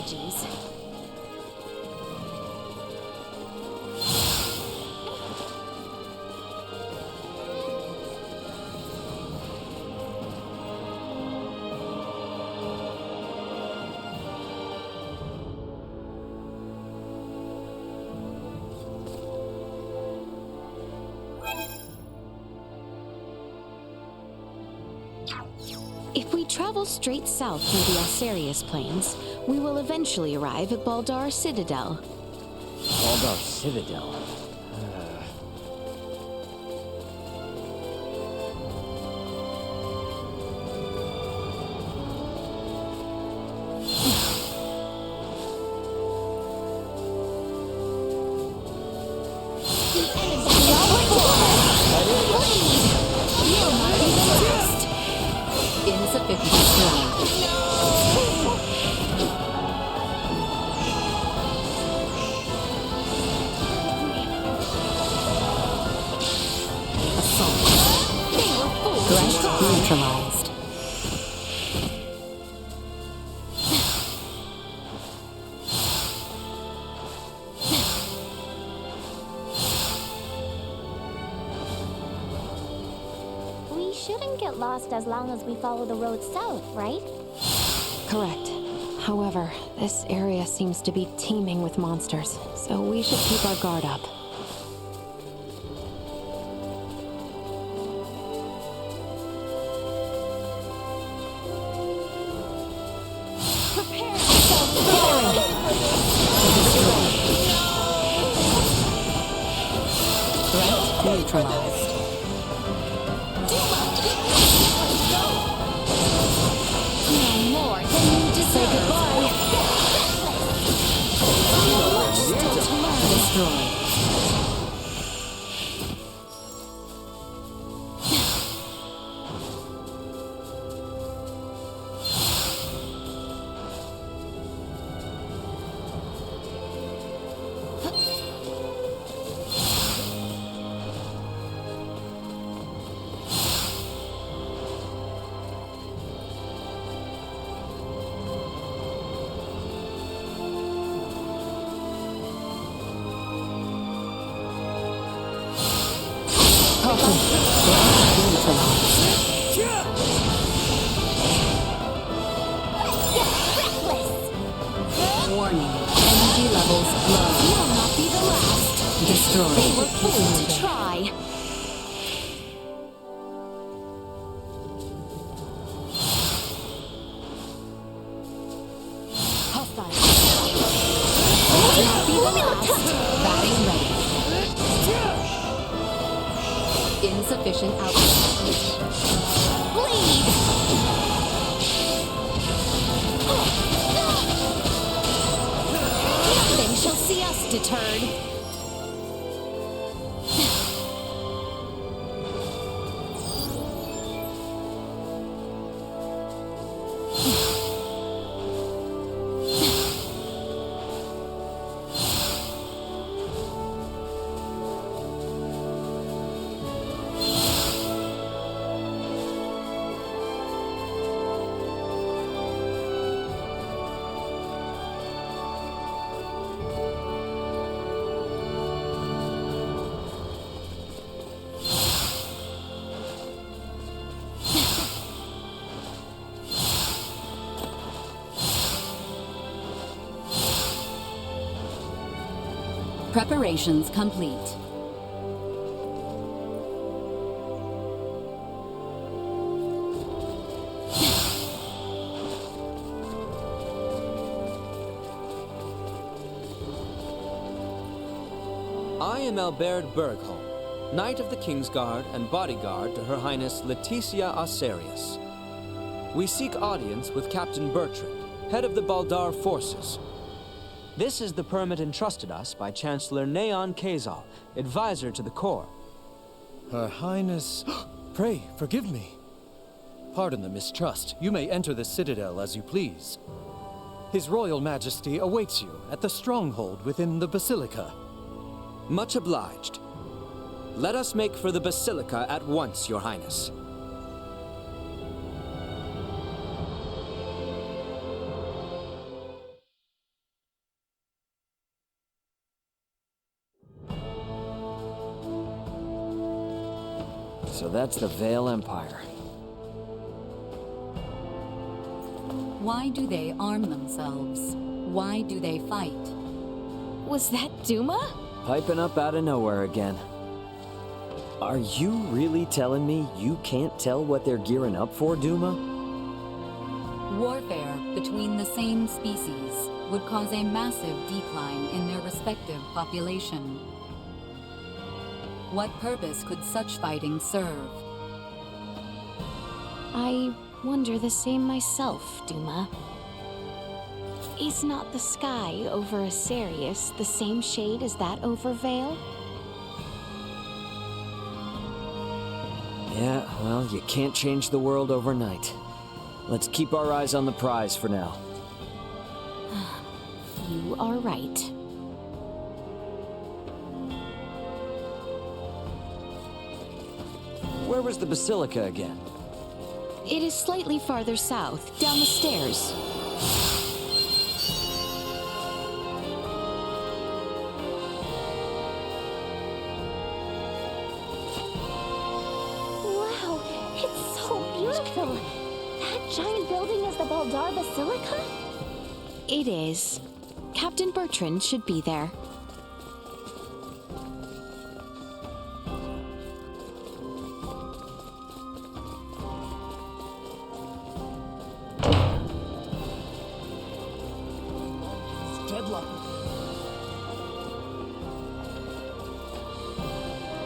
apologies. If we travel straight south through the Osarius Plains, we will eventually arrive at Baldar Citadel. Baldar Citadel. Insufficient strength. Assault. They were fools. Threat neutralized. We shouldn't get lost as long as we follow the road south, right? Correct. However, this area seems to be teeming with monsters, so we should keep our guard up. Prepare yourself for threat neutralized. Say goodbye. Destroy. Warning. Energy levels low. You will not be the last. Destroy. They were fools to try. Hostile. Will not be the last. Batting ready. Insufficient output. Bleed! Nothing shall see us deterred. Preparations complete. I am Albert Bergholm, Knight of the Kingsguard and bodyguard to Her Highness Leticia Osarius. We seek audience with Captain Bertrand, head of the Baldar forces. This is the permit entrusted us by Chancellor Neon Kazal, advisor to the Corps. Her Highness... Pray, forgive me. Pardon the mistrust. You may enter the Citadel as you please. His Royal Majesty awaits you at the stronghold within the Basilica. Much obliged. Let us make for the Basilica at once, Your Highness. So that's the Vale Empire. Why do they arm themselves? Why do they fight? Was that Duma? Piping up out of nowhere again. Are you really telling me you can't tell what they're gearing up for, Duma? Warfare between the same species would cause a massive decline in their respective population. What purpose could such fighting serve? I wonder the same myself, Duma. Is not the sky over Asarius the same shade as that over Vale? Yeah, well, you can't change the world overnight. Let's keep our eyes on the prize for now. You are right. Where was the Basilica again? It is slightly farther south, down the stairs. Wow, it's so beautiful. That giant building is the Baldar Basilica? It is. Captain Bertrand should be there.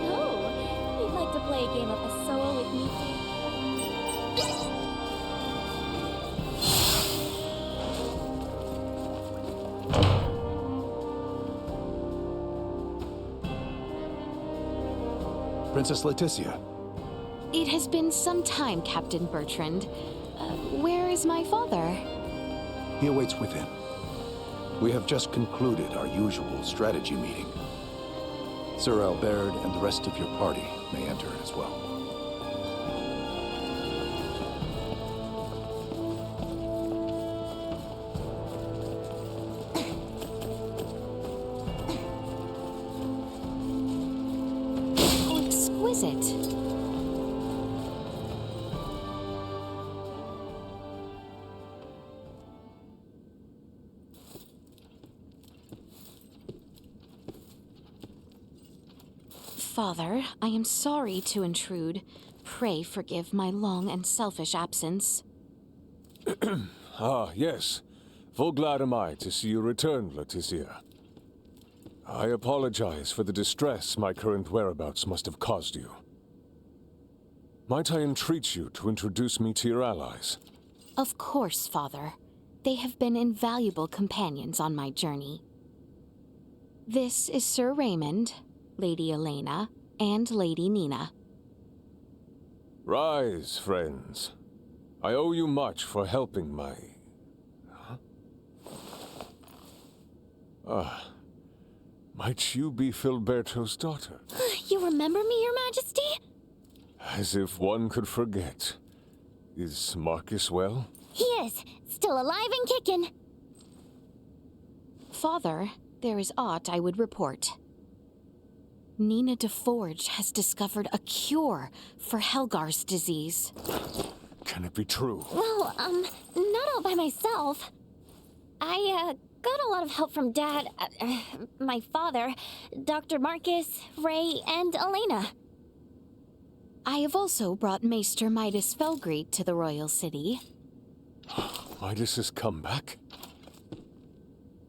Oh, you'd like to play a game of Asoa with me too? Princess Leticia. It has been some time, Captain Bertrand. Where is my father? He awaits within. We have just concluded our usual strategy meeting. Sir Albert and the rest of your party may enter as well. How exquisite. Father, I am sorry to intrude. Pray forgive my long and selfish absence. Ah, yes. Full glad am I to see you return, Leticia. I apologize for the distress my current whereabouts must have caused you. Might I entreat you to introduce me to your allies? Of course, Father. They have been invaluable companions on my journey. This is Sir Raymond, Lady Elena, and Lady Nina. Rise, friends. I owe you much for helping my... might you be Filberto's daughter? You remember me, Your Majesty? As if one could forget. Is Marcus well? He is. Still alive and kicking. Father, there is aught I would report. Nina DeForge has discovered a cure for Helgar's disease. Can it be true? Well, not all by myself. I, got a lot of help from Dad, my father, Dr. Marcus, Ray, and Elena. I have also brought Maester Midas Felgreed to the royal city. Midas has come back?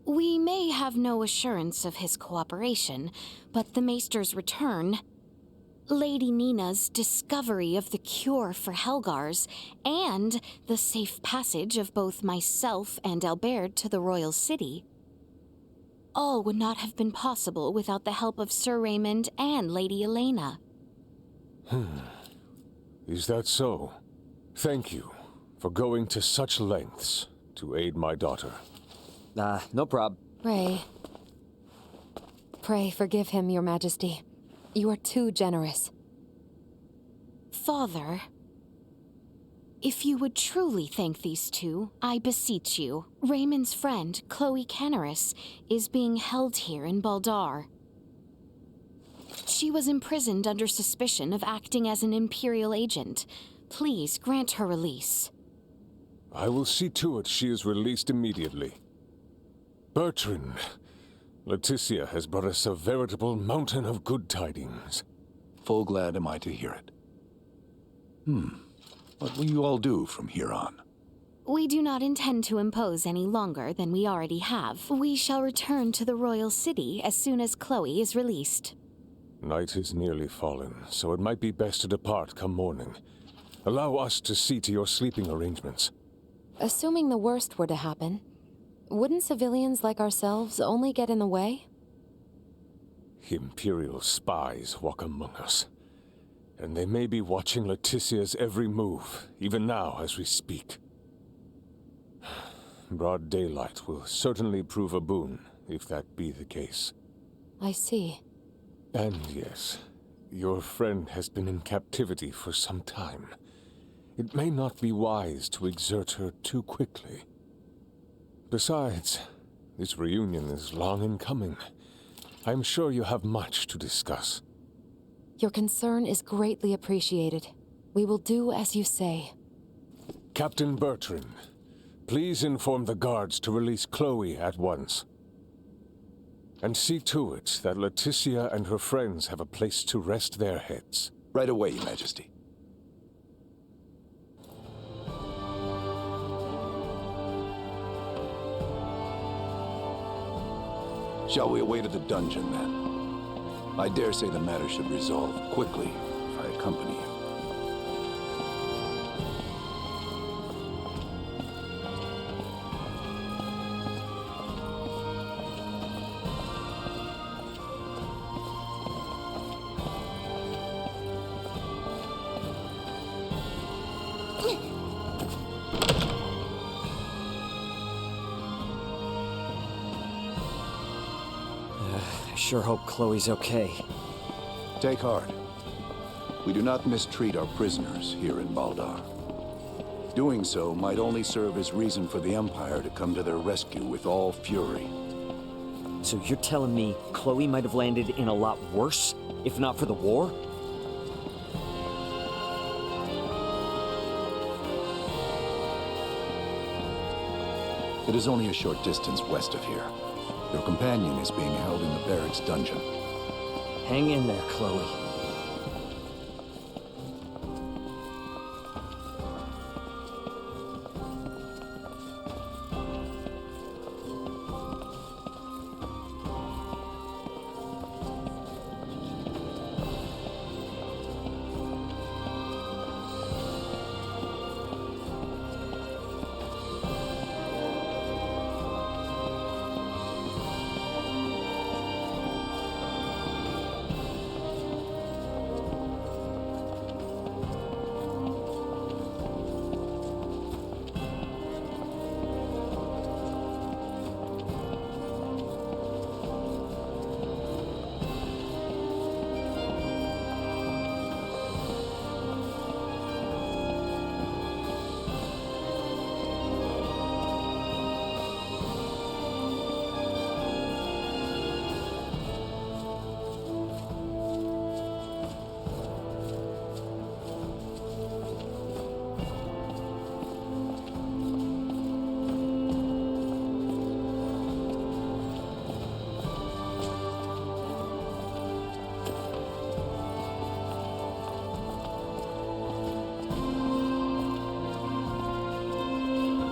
We may have no assurance of his cooperation, but the Maester's return, Lady Nina's discovery of the cure for Helgar's, and the safe passage of both myself and Albert to the royal city. All would not have been possible without the help of Sir Raymond and Lady Elena. Is that so? Thank you for going to such lengths to aid my daughter. No prob. Pray forgive him, Your Majesty. You are too generous. Father, if you would truly thank these two, I beseech you. Raymond's friend, Chloe Canaris, is being held here in Baldar. She was imprisoned under suspicion of acting as an Imperial agent. Please grant her release. I will see to it she is released immediately. Bertrand, Leticia has brought us a veritable mountain of good tidings. Full glad am I to hear it. What will you all do from here on? We do not intend to impose any longer than we already have. We shall return to the royal city as soon as Chloe is released. Night is nearly fallen, so it might be best to depart come morning. Allow us to see to your sleeping arrangements. Assuming the worst were to happen, wouldn't civilians like ourselves only get in the way? Imperial spies walk among us, and they may be watching Leticia's every move, even now as we speak. Broad daylight will certainly prove a boon, if that be the case. I see. And yes, your friend has been in captivity for some time. It may not be wise to exert her too quickly. Besides, this reunion is long in coming. I'm sure you have much to discuss. Your concern is greatly appreciated. We will do as you say. Captain Bertrand, please inform the guards to release Chloe at once. And see to it that Leticia and her friends have a place to rest their heads. Right away, Your Majesty. Shall we away to the dungeon, then? I dare say the matter should resolve quickly if I accompany you. I sure hope Chloe's okay. Take heart. We do not mistreat our prisoners here in Baldar. Doing so might only serve as reason for the Empire to come to their rescue with all fury. So you're telling me Chloe might have landed in a lot worse, if not for the war? It is only a short distance west of here. Your companion is being held in the barracks dungeon. Hang in there, Chloe.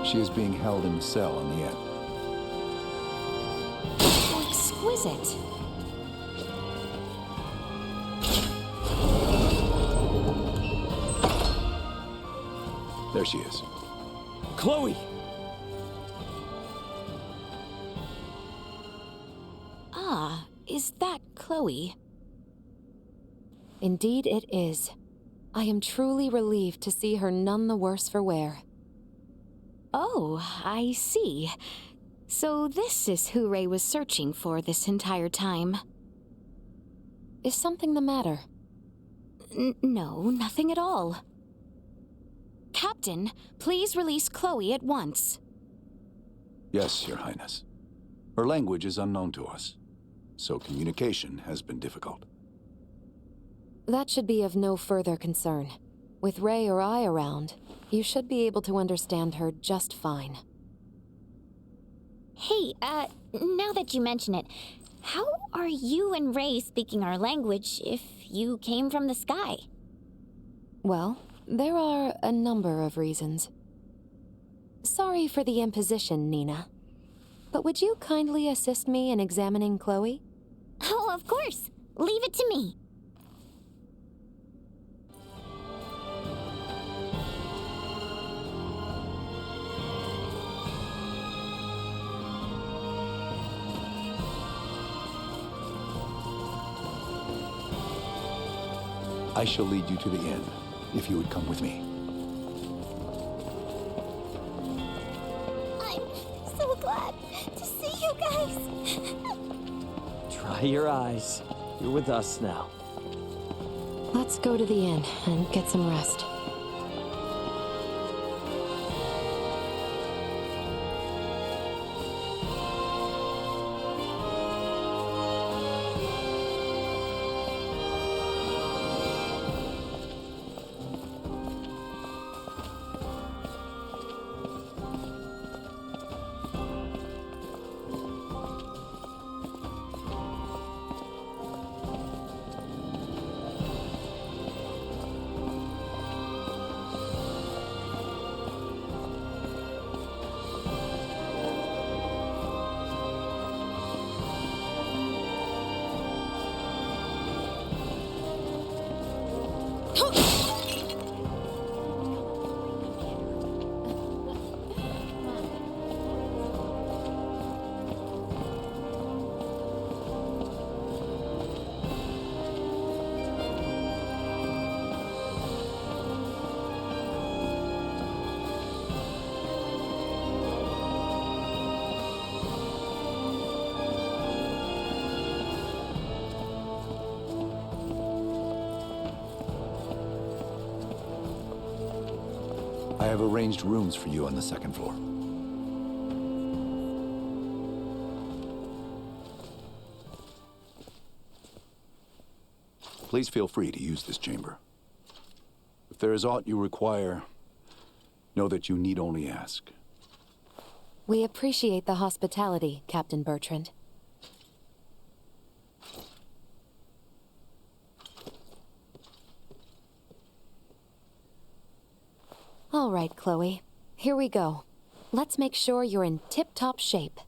She is being held in a cell in the inn. How exquisite. There she is. Chloe! Ah, is that Chloe? Indeed it is. I am truly relieved to see her none the worse for wear. Oh, I see. So this is who Ray was searching for this entire time. Is something the matter? No, nothing at all. Captain, please release Chloe at once. Yes, Your Highness. Her language is unknown to us, so communication has been difficult. That should be of no further concern. With Ray or I around, you should be able to understand her just fine. Hey, now that you mention it, how are you and Ray speaking our language if you came from the sky? Well, there are a number of reasons. Sorry for the imposition, Nina. But would you kindly assist me in examining Chloe? Oh, of course. Leave it to me. I shall lead you to the inn, if you would come with me. I'm so glad to see you guys. Dry your eyes. You're with us now. Let's go to the inn and get some rest. I have arranged rooms for you on the second floor. Please feel free to use this chamber. If there is aught you require, know that you need only ask. We appreciate the hospitality, Captain Bertrand. All right, Chloe. Here we go. Let's make sure you're in tip-top shape.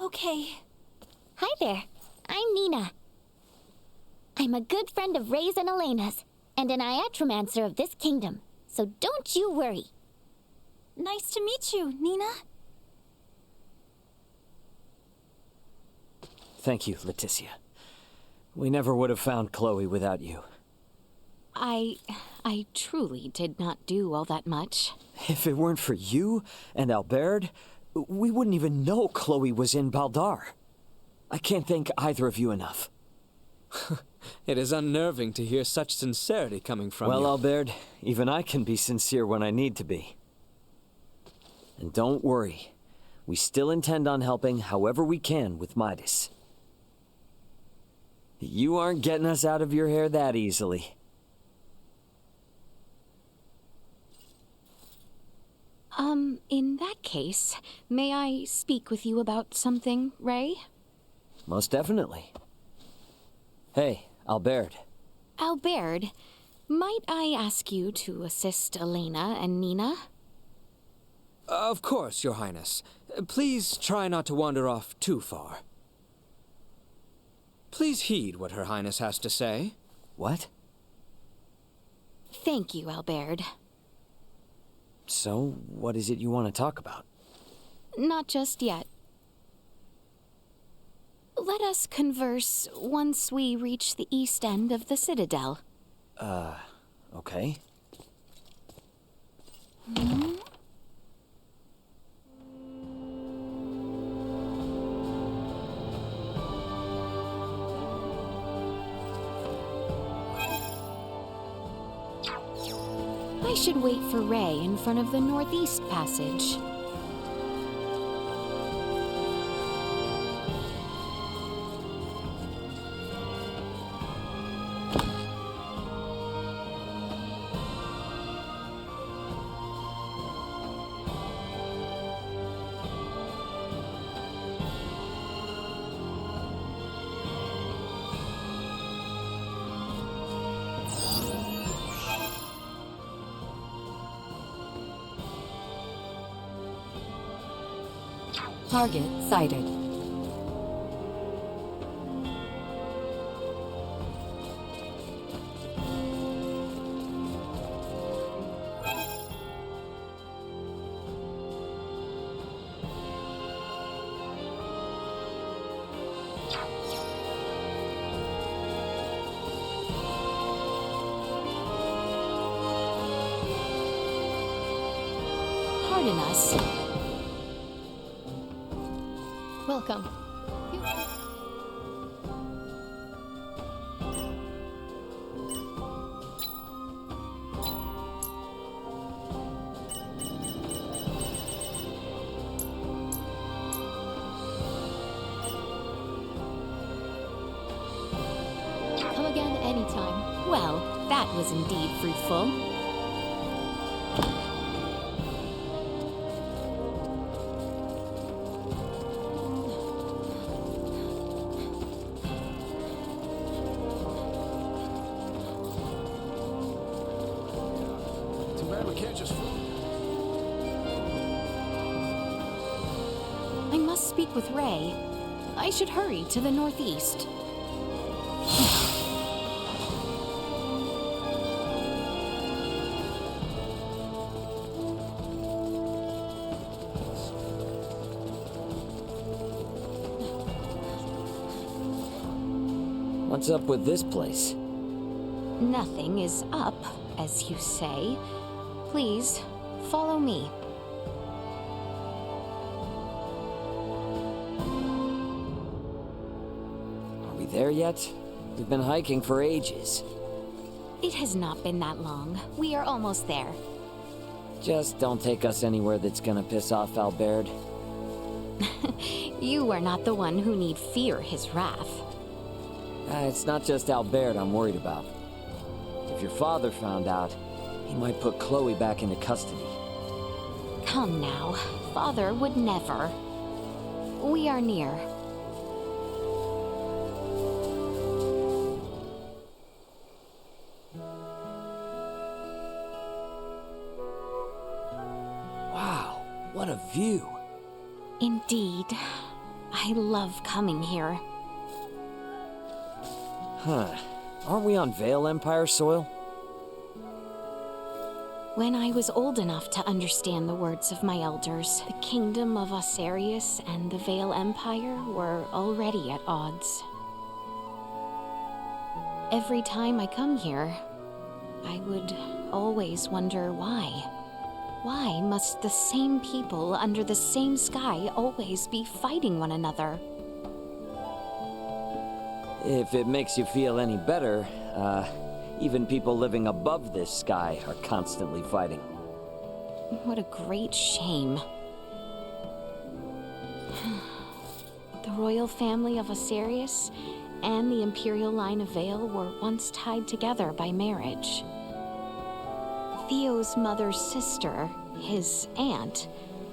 Okay. Hi there. I'm Nina. I'm a good friend of Ray's and Elena's, and an iatromancer of this kingdom, so don't you worry. Nice to meet you, Nina. Thank you, Leticia. We never would have found Chloe without you. I truly did not do all that much. If it weren't for you and Albert, we wouldn't even know Chloe was in Baldar. I can't thank either of you enough. It is unnerving to hear such sincerity coming from you. Well, Albert, even I can be sincere when I need to be. And don't worry, we still intend on helping however we can with Midas. You aren't getting us out of your hair that easily. In that case, may I speak with you about something, Ray? Most definitely. Hey, Albert. Albert, might I ask you to assist Elena and Nina? Of course, Your Highness. Please try not to wander off too far. Please heed what Her Highness has to say. What? Thank you, Albert. So, what is it you want to talk about? Not just yet. Let us converse once we reach the east end of the Citadel. Okay. I should wait for Ray in front of the Northeast Passage. Target sighted. Pardon us. Welcome. Come again anytime. Well, that was indeed fruitful. Too bad we can't just... I must speak with Ray. I should hurry to the northeast. What's up with this place? Nothing is up, as you say. Please, follow me. Are we there yet? We've been hiking for ages. It has not been that long. We are almost there. Just don't take us anywhere that's gonna piss off Albert. You are not the one who need fear his wrath. It's not just Albert I'm worried about. If your father found out, he might put Chloe back into custody. Come now. Father would never. We are near. Wow, what a view. Indeed. I love coming here. Huh. Aren't we on Vale Empire soil? When I was old enough to understand the words of my elders, the kingdom of Osarius and the Vale Empire were already at odds. Every time I come here, I would always wonder why. Why must the same people under the same sky always be fighting one another? If it makes you feel any better, even people living above this sky are constantly fighting. What a great shame. The royal family of Osarius and the imperial line of Vale were once tied together by marriage. Theo's mother's sister, his aunt,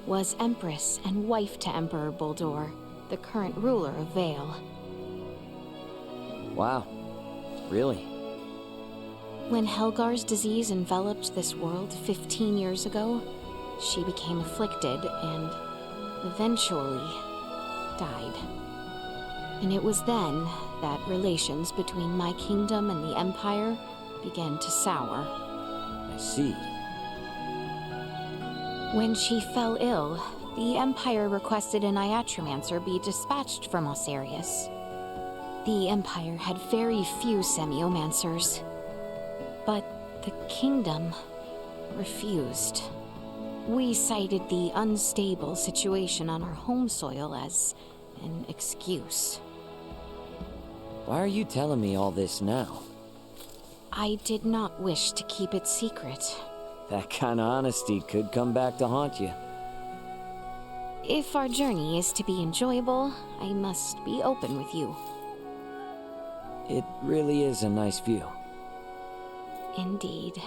was empress and wife to Emperor Boldor, the current ruler of Vale. Wow. Really? When Helgar's disease enveloped this world 15 years ago, she became afflicted and eventually died. And it was then that relations between my kingdom and the Empire began to sour. I see. When she fell ill, the Empire requested an Iatromancer be dispatched from Osarius. The Empire had very few Semiomancers, but the kingdom refused. We cited the unstable situation on our home soil as an excuse. Why are you telling me all this now? I did not wish to keep it secret. That kind of honesty could come back to haunt you. If our journey is to be enjoyable, I must be open with you. It really is a nice view. Indeed.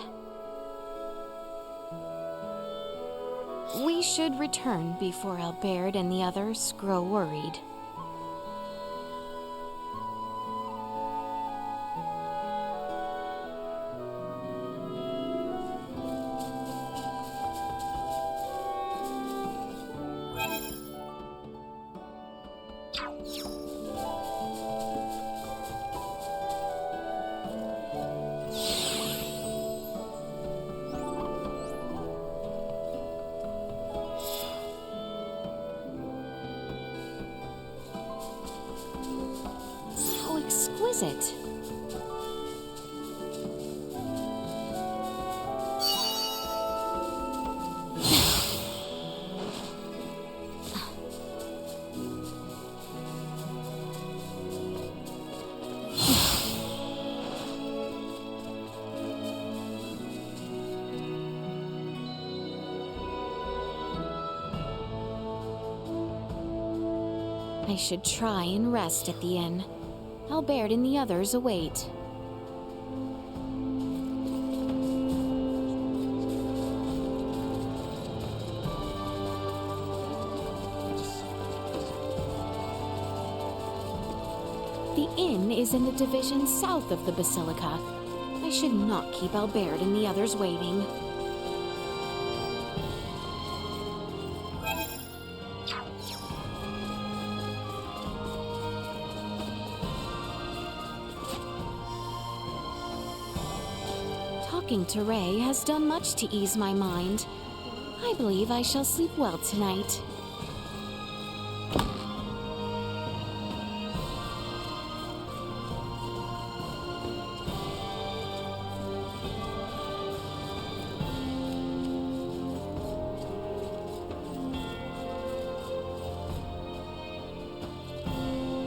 We should return before Albert and the others grow worried. is it? I should try and rest at the inn. Albert and the others await. The inn is in the division south of the Basilica. I should not keep Albert and the others waiting. Talking to Ray has done much to ease my mind. I believe I shall sleep well tonight.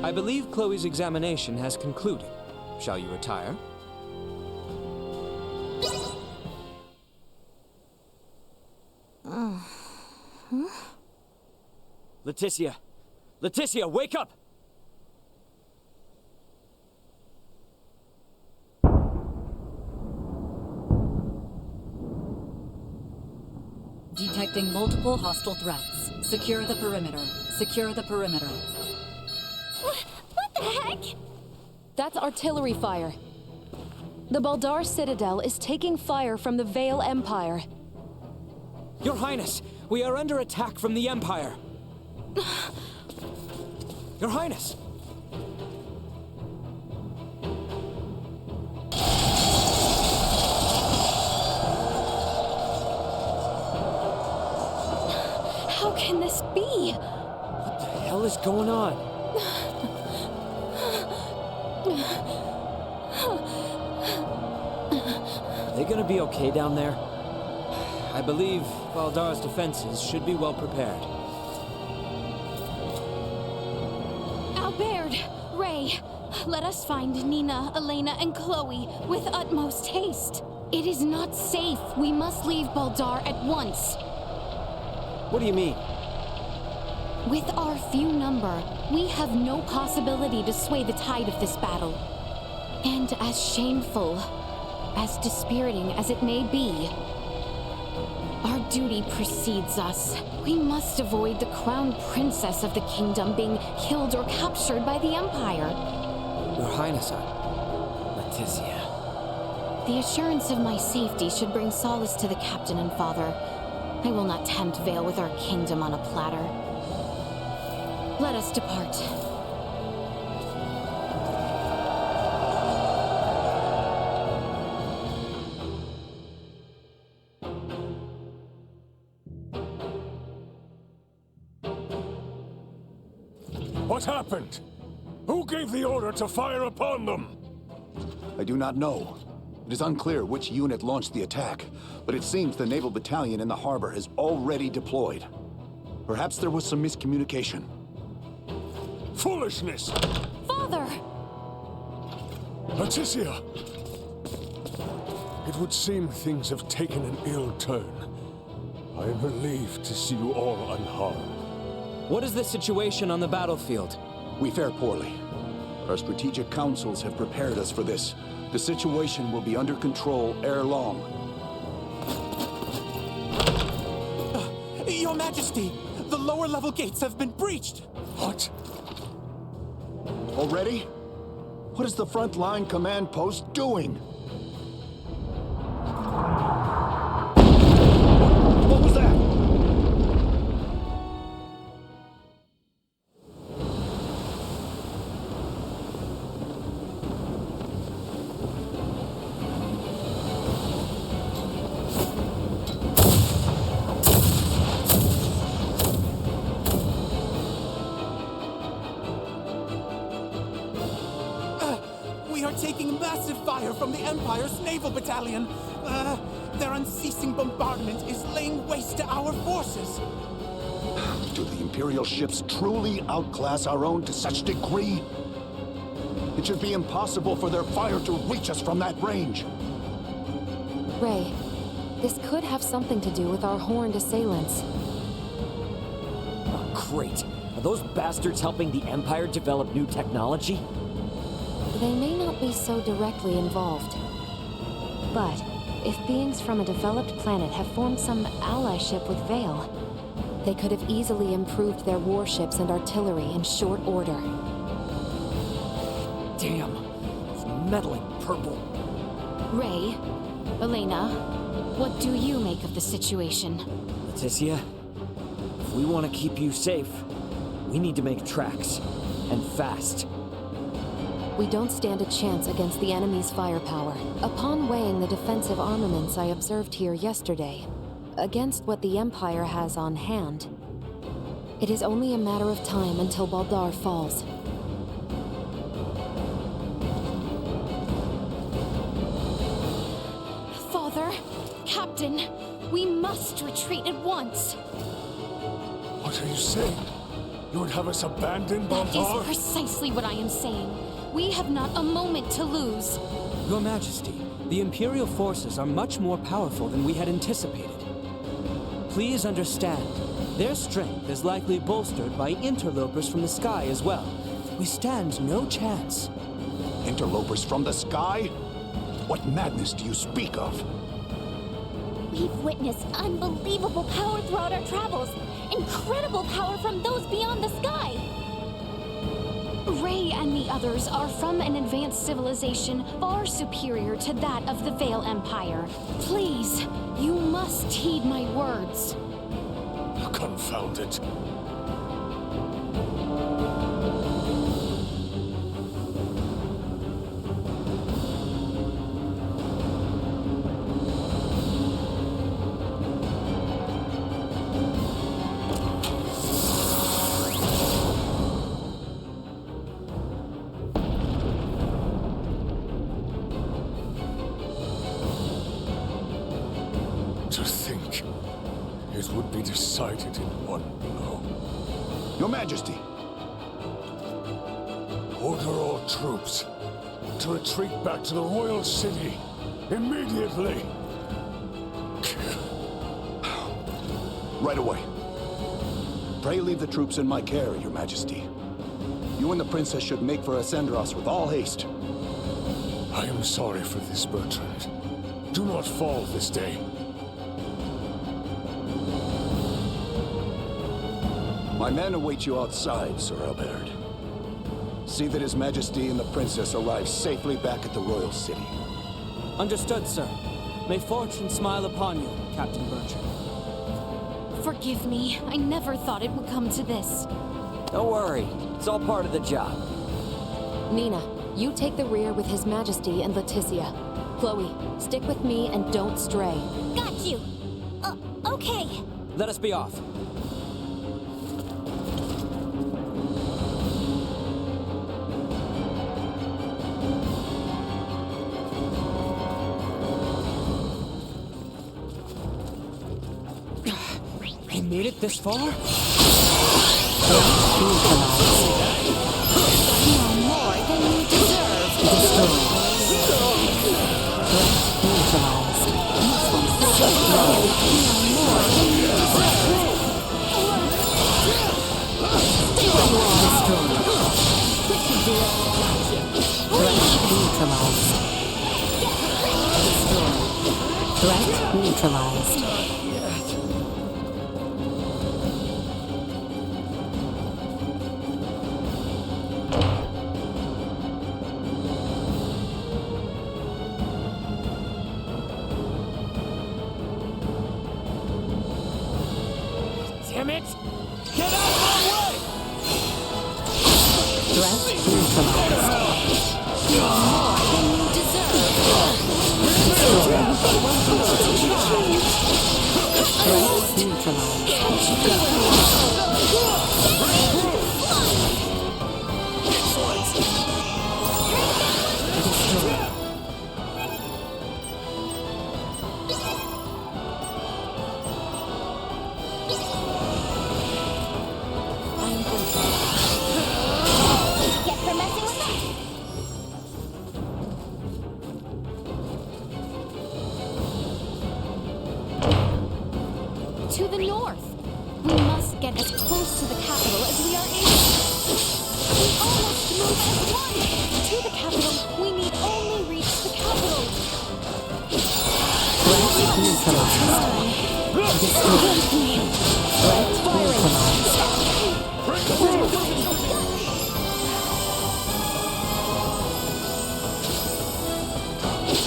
I believe Chloe's examination has concluded. Shall you retire? Leticia! Leticia, wake up! Detecting multiple hostile threats. Secure the perimeter. Secure the perimeter. What the heck? That's artillery fire. The Baldar Citadel is taking fire from the Vale Empire. Your Highness, we are under attack from the Empire. Your Highness! How can this be? What the hell is going on? Are they gonna be okay down there? I believe Baldar's defenses should be well prepared. Albert, Ray, let us find Nina, Elena, and Chloe with utmost haste. It is not safe. We must leave Baldar at once. What do you mean? With our few number, we have no possibility to sway the tide of this battle. And as shameful, as dispiriting as it may be, our duty precedes us. We must avoid the crown princess of the kingdom being killed or captured by the Empire. Your Highness, Leticia. The assurance of my safety should bring solace to the captain and father. I will not tempt Vale with our kingdom on a platter. Let us depart. What happened? Who gave the order to fire upon them? I do not know. It is unclear which unit launched the attack, but it seems the naval battalion in the harbor is already deployed. Perhaps there was some miscommunication. Foolishness! Father! Leticia! It would seem things have taken an ill turn. I am relieved to see you all unharmed. what is the situation on the battlefield? We fare poorly. Our strategic councils have prepared us for this. The situation will be under control ere long. Your Majesty, the lower level gates have been breached. What? Already? What is the front line command post doing? What was that? fire from the Empire's naval battalion. Their unceasing bombardment is laying waste to our forces. Do the Imperial ships truly outclass our own to such degree? It should be impossible for their fire to reach us from that range. Ray, this could have something to do with our horned assailants. Oh, great. Are those bastards helping the Empire develop new technology? They may not be so directly involved. But if beings from a developed planet have formed some allyship with Vale, they could have easily improved their warships and artillery in short order. Damn. It's meddling purple. Ray, Elena, what do you make of the situation? Leticia, if we want to keep you safe, we need to make tracks. And fast. We don't stand a chance against the enemy's firepower. Upon weighing the defensive armaments I observed here yesterday, against what the Empire has on hand, it is only a matter of time until Baldar falls. Father, Captain, we must retreat at once. What are you saying? You would have us abandon That Baldar? is precisely what I am saying. We have not a moment to lose. Your Majesty, the Imperial forces are much more powerful than we had anticipated. Please understand, their strength is likely bolstered by interlopers from the sky as well. We stand no chance. Interlopers from the sky? What madness do you speak of? We've witnessed unbelievable power throughout our travels. Incredible power from those beyond the sky. Ray and the others are from an advanced civilization far superior to that of the Vale Empire. Please, you must heed my words. Confound it. To think it would be decided in one blow. Your Majesty! Order all troops to retreat back to the royal city immediately. Right away. Pray leave the troops in my care, Your Majesty. You and the Princess should make for Ascendros with all haste. I am sorry for this, Bertrand. Do not fall this day. My men await you outside, Sir Albert. See that His Majesty and the Princess arrive safely back at the royal city. Understood, sir. May fortune smile upon you, Captain Bertrand. Forgive me. I never thought it would come to this. Don't worry. It's all part of the job. Nina, you take the rear with His Majesty and Leticia. Chloe, stick with me and don't stray. Got you. Okay. Let us be off. We made it this far? You are more than you deserve. Destroyed. Neutralized. You are more than you deserve. Destroyed. We can do it. Threat neutralized. Destroyed. Threat neutralized. Damn it! Get out of my way! Threat neutralized. You are more than you deserve. Destroyed. Threat neutralized. Destroyed. To the north. We must get as close to the capital as we are able. We all must move as one. To the capital, we need only reach the capital.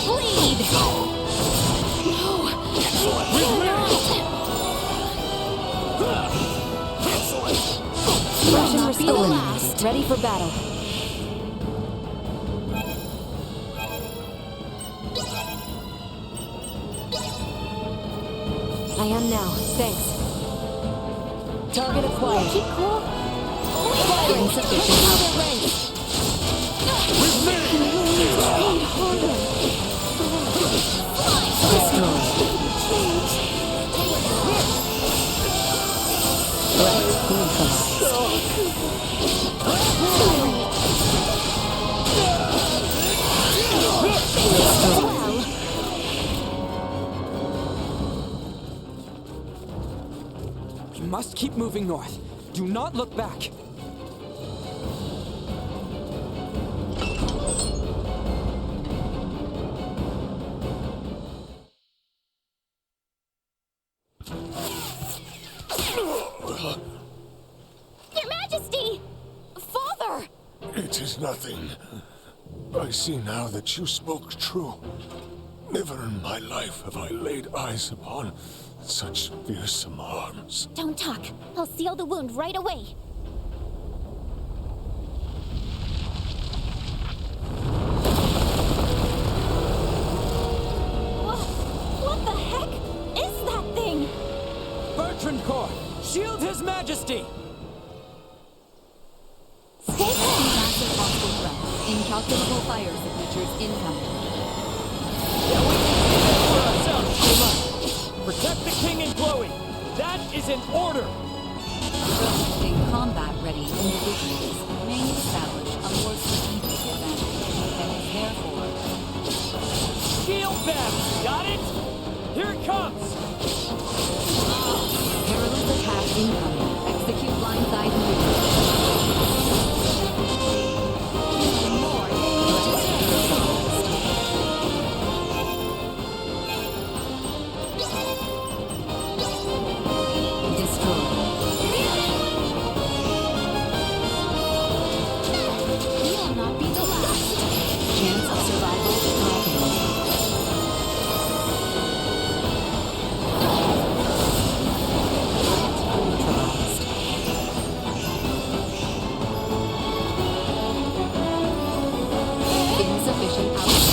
Bleed! No! Russian restored. Ready for battle. I am now. Thanks. Target acquired. Keep cool. Firing sufficient output. We must keep moving north. Do not look back. Your Majesty! Father! It is nothing. I see now that you spoke true. Never in my life have I laid eyes upon such fearsome arms. Don't talk. I'll seal the wound right away. What the heck is that thing? Bertrand Court, shield His Majesty! Stay calm. Massive hostile threats. Incalculable fire signatures incoming. Protect the king and Chloe! That is an order! Selecting combat-ready individuals may establish a more strategic advantage and is therefore... Shield them! Got it? Here it comes! Perilous attack incoming. Execute blindside move. You'll not be the last. Chance of survival dropping. Insufficient output.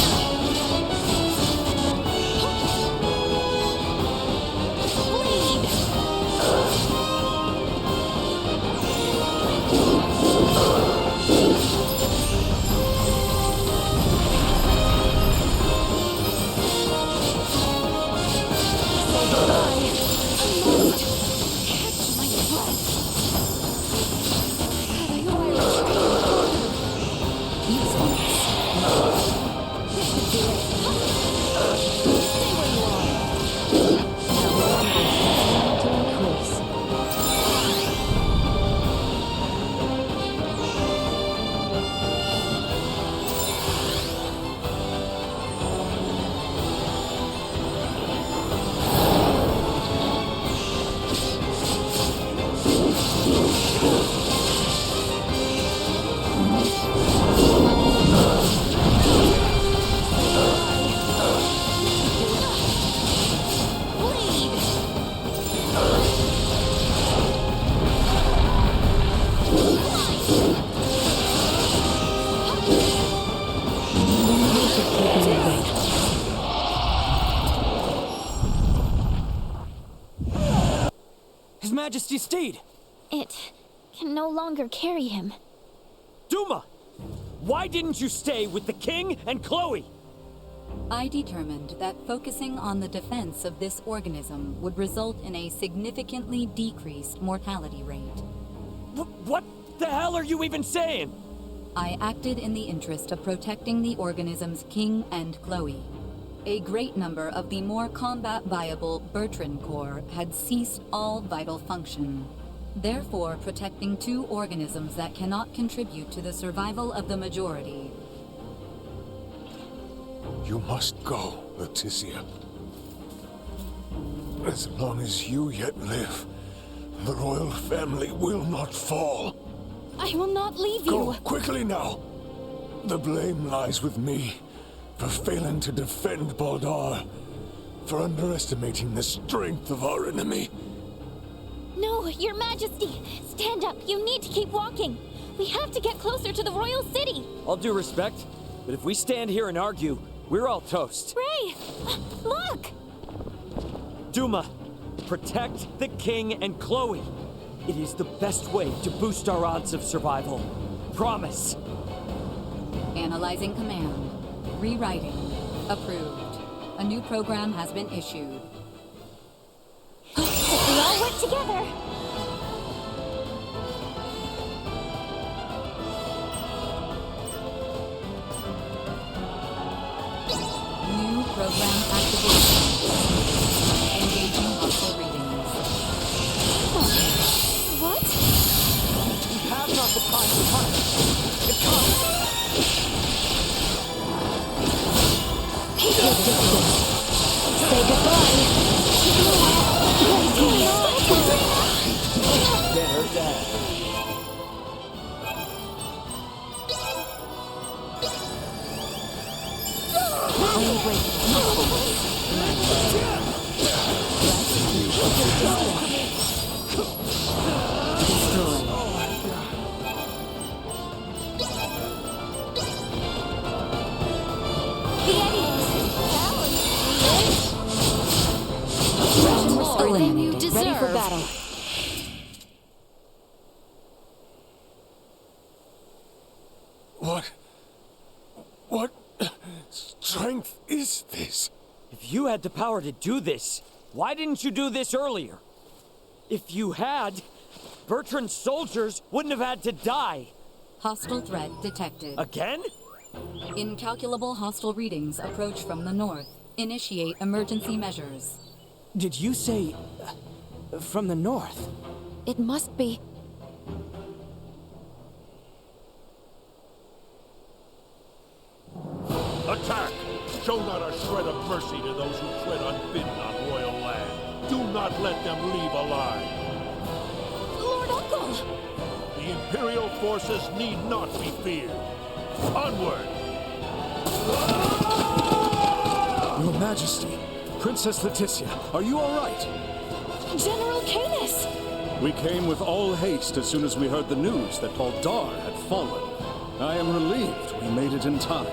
His Majesty's steed! It can no longer carry him. Duma! Why didn't you stay with the king and Chloe? I determined that focusing on the defense of this organism would result in a significantly decreased mortality rate. What the hell are you even saying? I acted in the interest of protecting the organism's king and Chloe. a great number of the more combat-viable Bertrand Corps had ceased all vital function, therefore protecting two organisms that cannot contribute to the survival of the majority. You must go, Leticia. As long as you yet live, the royal family will not fall. I will not leave you. Go quickly now. The blame lies with me for failing to defend Baldar, for underestimating the strength of our enemy. No, Your Majesty! Stand up! You need to keep walking! We have to get closer to the royal city! All due respect, but if we stand here and argue, we're all toast. Ray! Look! Duma, protect the king and Chloe. It is the best way to boost our odds of survival. Promise. Analyzing command. Rewriting. Approved. A new program has been issued. If we all work together... New program activation. Engaging hostile readings. What? We have not the time to punish. It comes. Say goodbye. Get her down. Eliminated. Ready for battle. What strength is this? If you had the power to do this, why didn't you do this earlier? If you had, Bertrand's soldiers wouldn't have had to die. Hostile threat detected. Again? Incalculable hostile readings approach from the north. Initiate emergency measures. Did you say... from the north? It must be. Attack! Show not a shred of mercy to those who tread unbidden on royal land. Do not let them leave alive. Lord Uncle! The Imperial forces need not be feared. Onward! Your Majesty, Princess Leticia, are you all right? General Canis! We came with all haste as soon as we heard the news that Baldar had fallen. I am relieved we made it in time.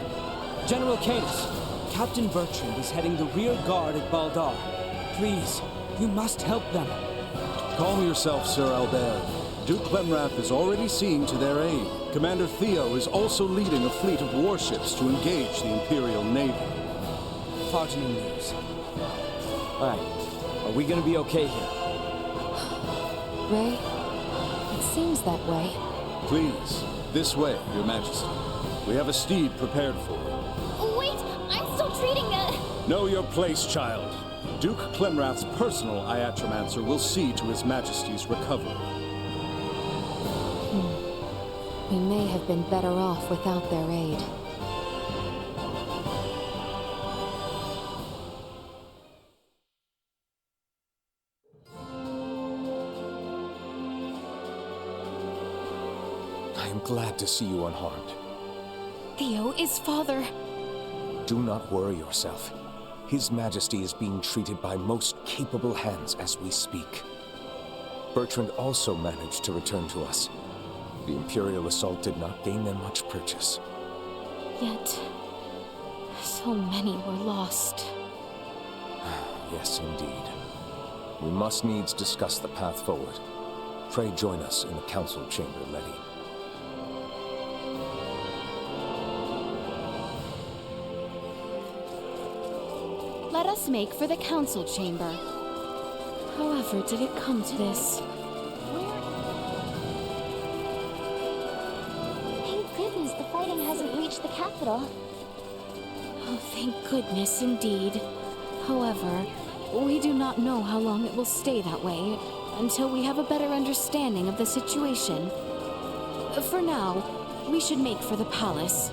General Canis, Captain Bertrand is heading the rear guard at Baldar. Please, you must help them. Calm yourself, Sir Albert. Duke Clemrath is already seeing to their aid. Commander Theo is also leading a fleet of warships to engage the Imperial Navy. Heartening news. All right. Are we gonna be okay here? Ray, it seems that way. Please, this way, Your Majesty. We have a steed prepared for you. Wait, I'm still treating Know your place, child. Duke Clemrath's personal Iatromancer will see to His Majesty's recovery. We may have been better off without their aid. I am glad to see you unharmed. Theo is father. Do not worry yourself. His Majesty is being treated by most capable hands as we speak. Bertrand also managed to return to us. The Imperial assault did not gain them much purchase. Yet, so many were lost. Yes, indeed. We must needs discuss the path forward. Pray join us in the council chamber, Letty. Let us make for the council chamber. However did it come to this? Thank goodness the fighting hasn't reached the capital. Oh, thank goodness indeed. However, we do not know how long it will stay that way until we have a better understanding of the situation. For now, we should make for the palace.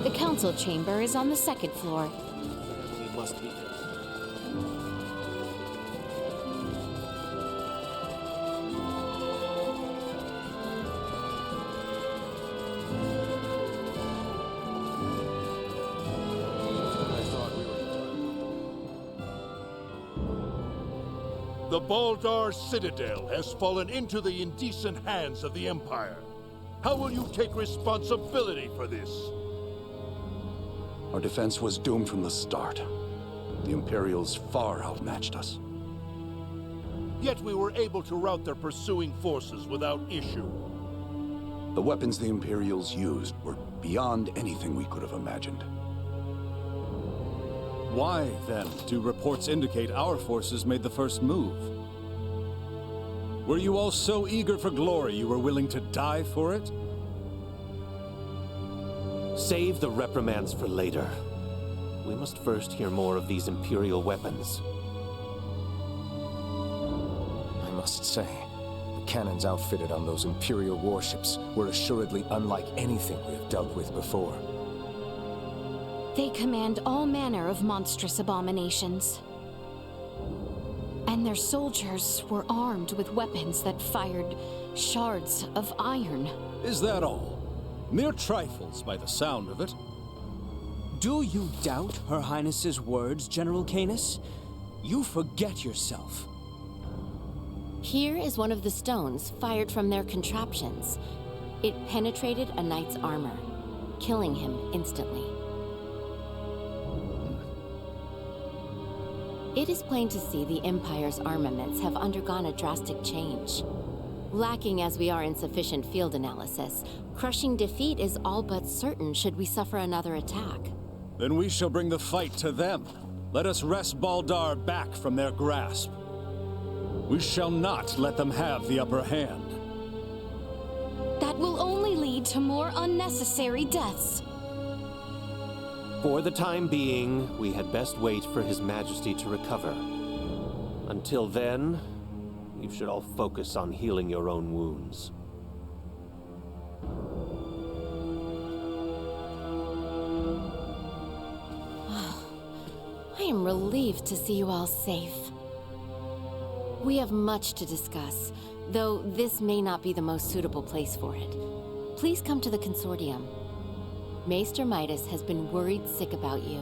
The council chamber is on the second floor. We must be. The Baldar Citadel has fallen into the indecent hands of the Empire. How will you take responsibility for this? Our defense was doomed from the start. The Imperials far outmatched us. Yet we were able to rout their pursuing forces without issue. The weapons the Imperials used were beyond anything we could have imagined. Why, then, do reports indicate our forces made the first move? Were you all so eager for glory you were willing to die for it? Save the reprimands for later. We must first hear more of these Imperial weapons. I must say, the cannons outfitted on those Imperial warships were assuredly unlike anything we have dealt with before. They command all manner of monstrous abominations. And their soldiers were armed with weapons that fired shards of iron. Is that all? Mere trifles by the sound of it. Do you doubt Her Highness's words, General Canis? You forget yourself. Here is one of the stones fired from their contraptions. It penetrated a knight's armor, killing him instantly. It is plain to see the Empire's armaments have undergone a drastic change. Lacking as we are in sufficient field analysis, crushing defeat is all but certain should we suffer another attack. Then we shall bring the fight to them. Let us wrest Baldar back from their grasp. We shall not let them have the upper hand. That will only lead to more unnecessary deaths. For the time being, we had best wait for His Majesty to recover. Until then, you should all focus on healing your own wounds. I am relieved to see you all safe. We have much to discuss, though this may not be the most suitable place for it. Please come to the Consortium. Maester Midas has been worried sick about you.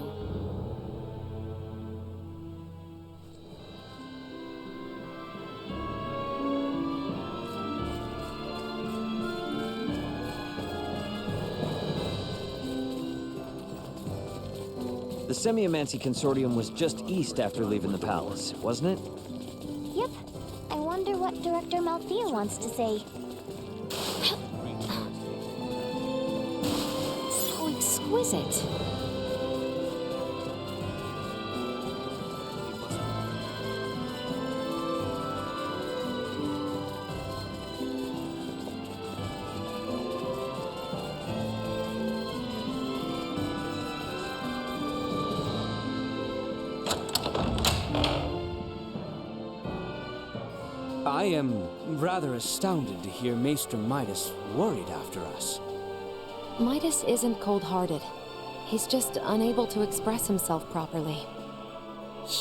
The Semiomancy Consortium was just east after leaving the palace, wasn't it? Yep. I wonder what Director Malthea wants to say. So exquisite. I am rather astounded to hear Maester Midas worried after us. Midas isn't cold-hearted. He's just unable to express himself properly.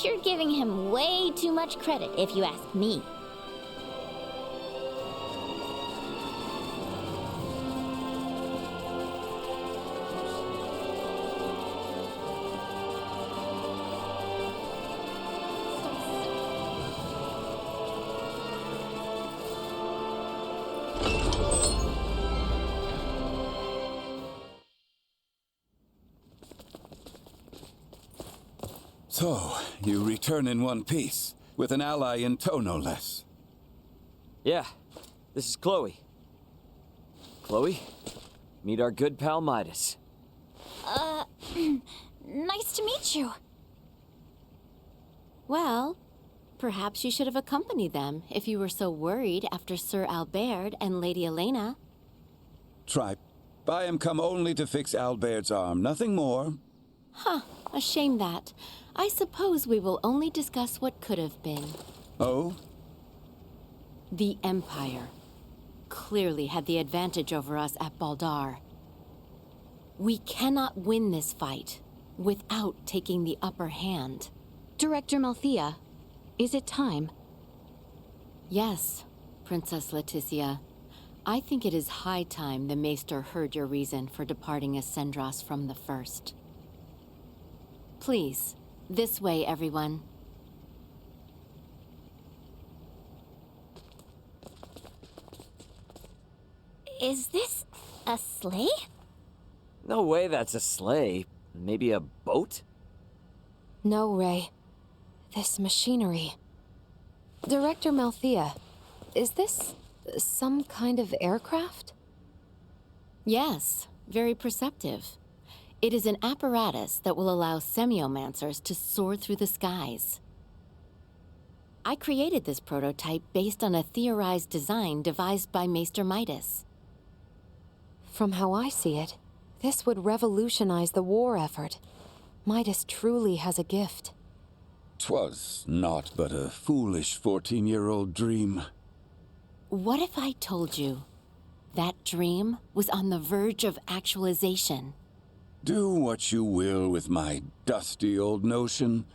You're giving him way too much credit, if you ask me. So, you return in one piece, with an ally in tow no less. Yeah, this is Chloe. Chloe, meet our good pal Midas. Nice to meet you. Well, perhaps you should have accompanied them if you were so worried after Sir Albert and Lady Elena. Tripe, I am come only to fix Albert's arm, nothing more. Huh, a shame that. I suppose we will only discuss what could have been. Oh? The Empire clearly had the advantage over us at Baldar. We cannot win this fight without taking the upper hand. Director Malthea, is it time? Yes, Princess Leticia. I think it is high time the Maester heard your reason for departing Ascendros from the first. Please, this way, everyone. Is this a sleigh? No way that's a sleigh. Maybe a boat? No, Ray. This machinery. Director Malthea, is this some kind of aircraft? Yes, very perceptive. It is an apparatus that will allow semiomancers to soar through the skies. I created this prototype based on a theorized design devised by Maester Midas. From how I see it, this would revolutionize the war effort. Midas truly has a gift. 'Twas naught but a foolish 14-year-old dream. What if I told you that dream was on the verge of actualization? Do what you will with my dusty old notion.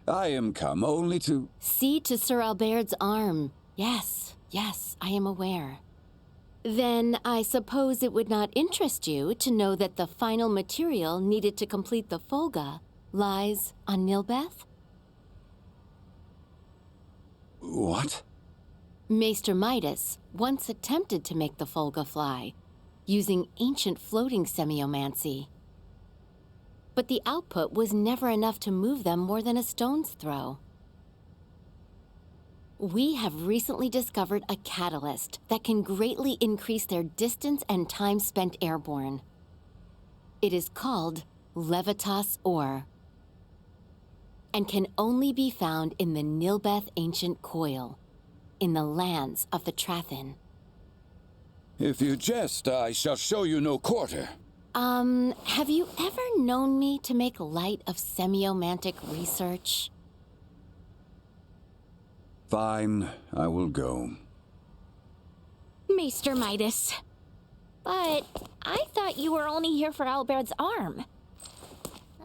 I am come only to... See to Sir Albert's arm. Yes, I am aware. Then I suppose it would not interest you to know that the final material needed to complete the Folga lies on Nilbeth? What? Maester Midas once attempted to make the Folga fly, using ancient floating semiomancy. But the output was never enough to move them more than a stone's throw. We have recently discovered a catalyst that can greatly increase their distance and time spent airborne. It is called Levitas ore, and can only be found in the Nilbeth Ancient Coil, in the lands of the Trathin. If you jest, I shall show you no quarter. Have you ever known me to make light of semiomantic research? Fine, I will go. Maester Midas. But I thought you were only here for Albert's arm.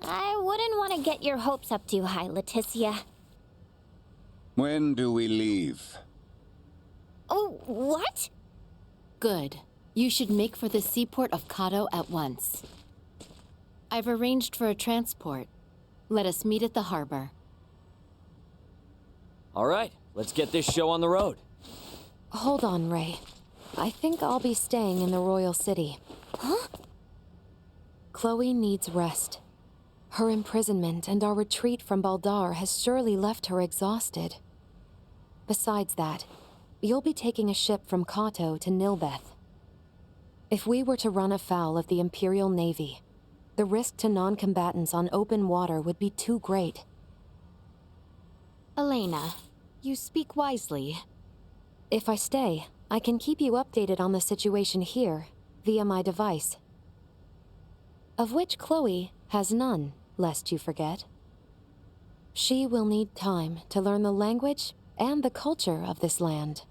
I wouldn't want to get your hopes up too high, Leticia. When do we leave? Oh, what? Good. You should make for the seaport of Kato at once. I've arranged for a transport. Let us meet at the harbor. All right, let's get this show on the road. Hold on, Ray. I think I'll be staying in the Royal City. Huh? Chloe needs rest. Her imprisonment and our retreat from Baldar has surely left her exhausted. Besides that, you'll be taking a ship from Kato to Nilbeth. If we were to run afoul of the Imperial Navy, the risk to non-combatants on open water would be too great. Elena, you speak wisely. If I stay, I can keep you updated on the situation here via my device, of which Chloe has none, lest you forget. She will need time to learn the language and the culture of this land.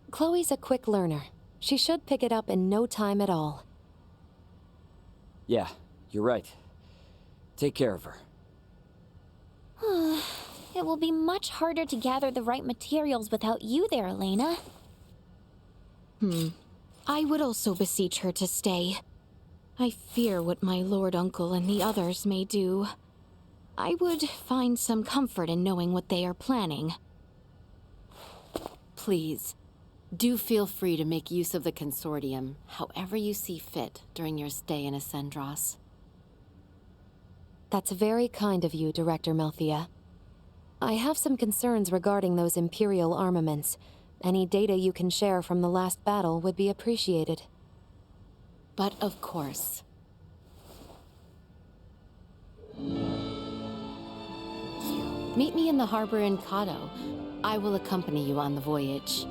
Chloe's a quick learner. She should pick it up in no time at all. Yeah, you're right. Take care of her. It will be much harder to gather the right materials without you there, Elena. I would also beseech her to stay. I fear what my lord uncle and the others may do. I would find some comfort in knowing what they are planning. Please, do feel free to make use of the Consortium however you see fit during your stay in Ascendros. That's very kind of you, Director Melthia. I have some concerns regarding those Imperial armaments. Any data you can share from the last battle would be appreciated. But of course. Meet me in the harbor in Kato. I will accompany you on the voyage.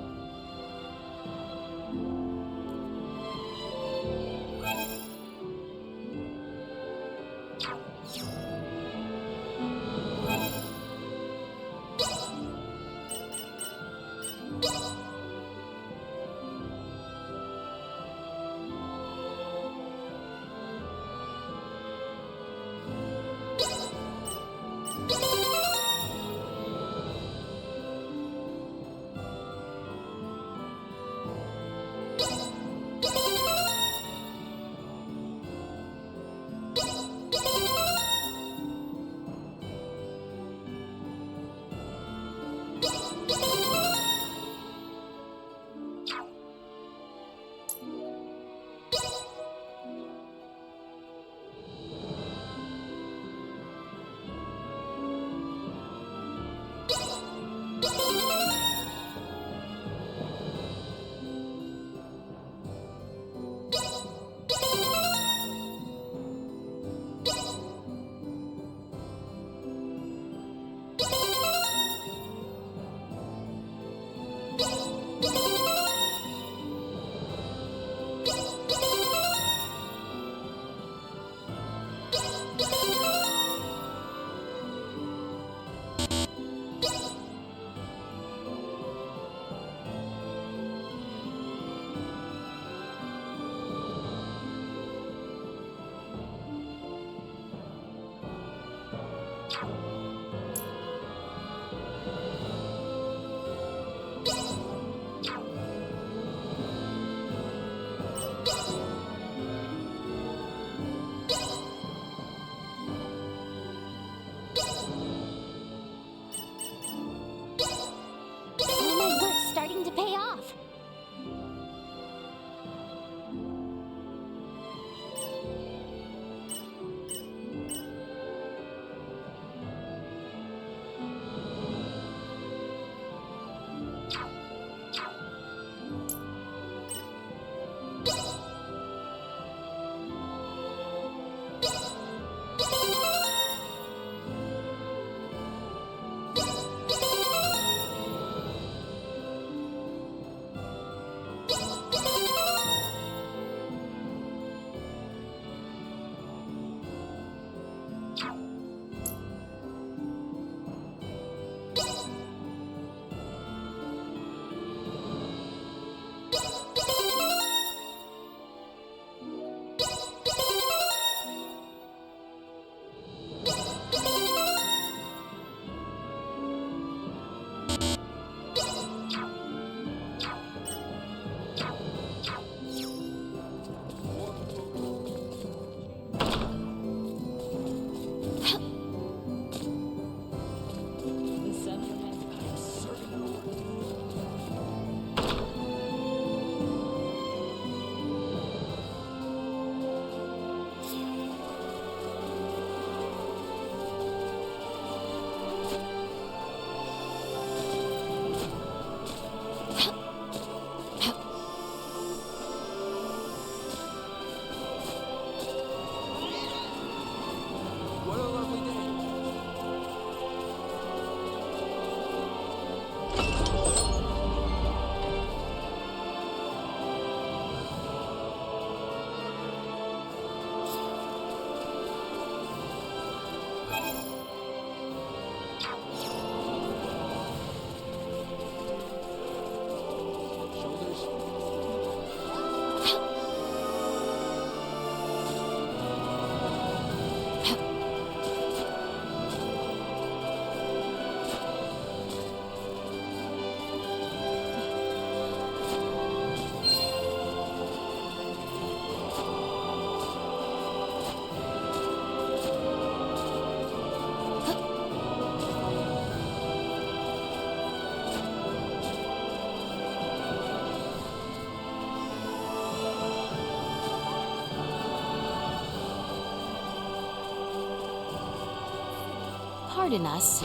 pardon us.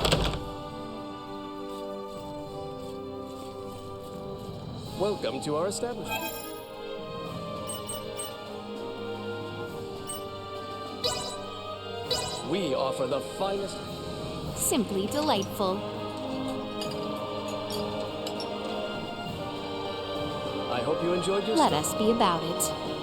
Welcome to our establishment. We offer the finest... Simply delightful. I hope you enjoyed your Let stay. us be about it.